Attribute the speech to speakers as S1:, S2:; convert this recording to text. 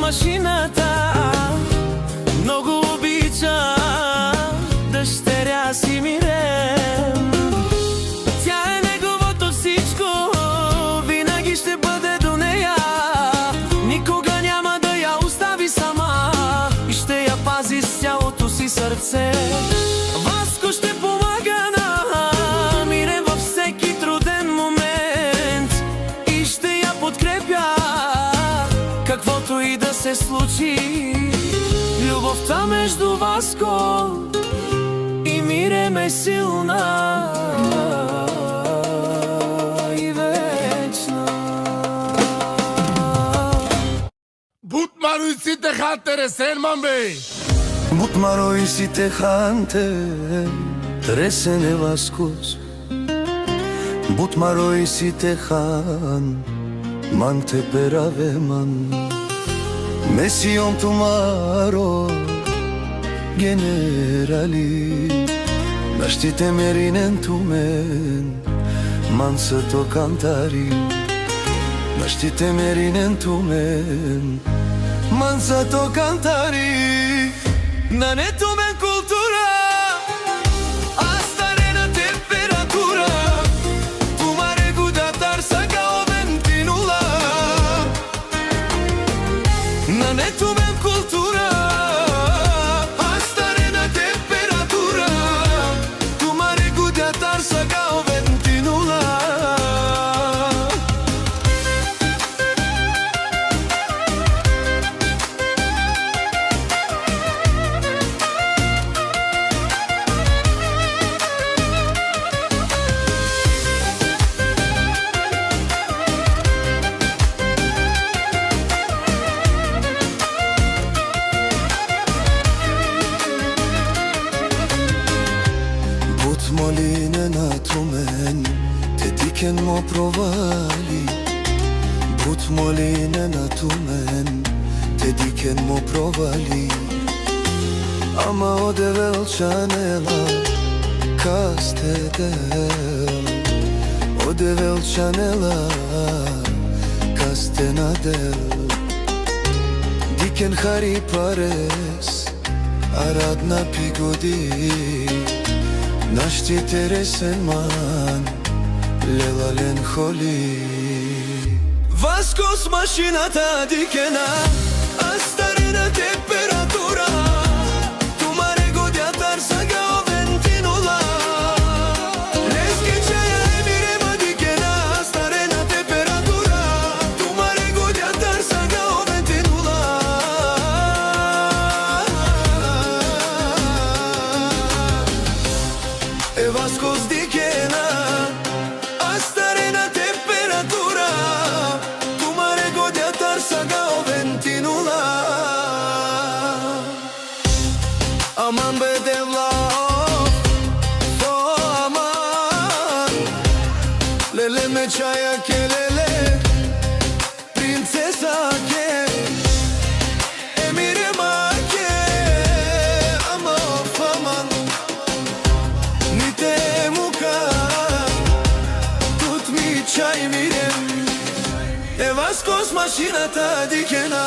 S1: машината много обича дъщеря си Мирем. Тя е неговото всичко, винаги ще бъде до нея. Никога няма да я остави сама и ще я пази с цялото си сърце. Васко ще помага на Мирем във всеки труден момент и ще я подкрепя, каквото и да се случи. Любовта между Васко и Мирем е силна и вечна.
S2: Butmaru isite khantere senman bey.
S3: Butmaro isite khante resene Vaskos. Butmaro isite khan mante peraveman. Mesion tumaro generali. Naștite merinen tumen mansa to cantari. Naștite merinen tumen mansa to cantari.
S1: Нането мен култура, астарена температура, tu mare gudatar saga o ventinula. Нането мен култура, астарena temperatura, tu mare gudatar saga o ventinula.
S3: Moline natumen te diken mo provali. But moline natumen te diken mo provali. Ama o devel chanela caste del. O devel chanela caste nadel. Diken hari pares aradna pigodi. Naștite resenman lelalen holi.
S1: Vasco с машината дикена, астарена температура, tu mare gudatar saga o ventinula. Leski ceea e Mirema dikena, астарена температура, tu mare gudatar saga o ventinula. E Vasco s dikena, астарена температура, tu mare gudatar saga o ventinula. Aman be devlaf, o aman, lele me çaya ke lele, princesa ke, Emirema ke, aman, nite muka, tut mi çay Mirem. E Vasco s mașinata dikena.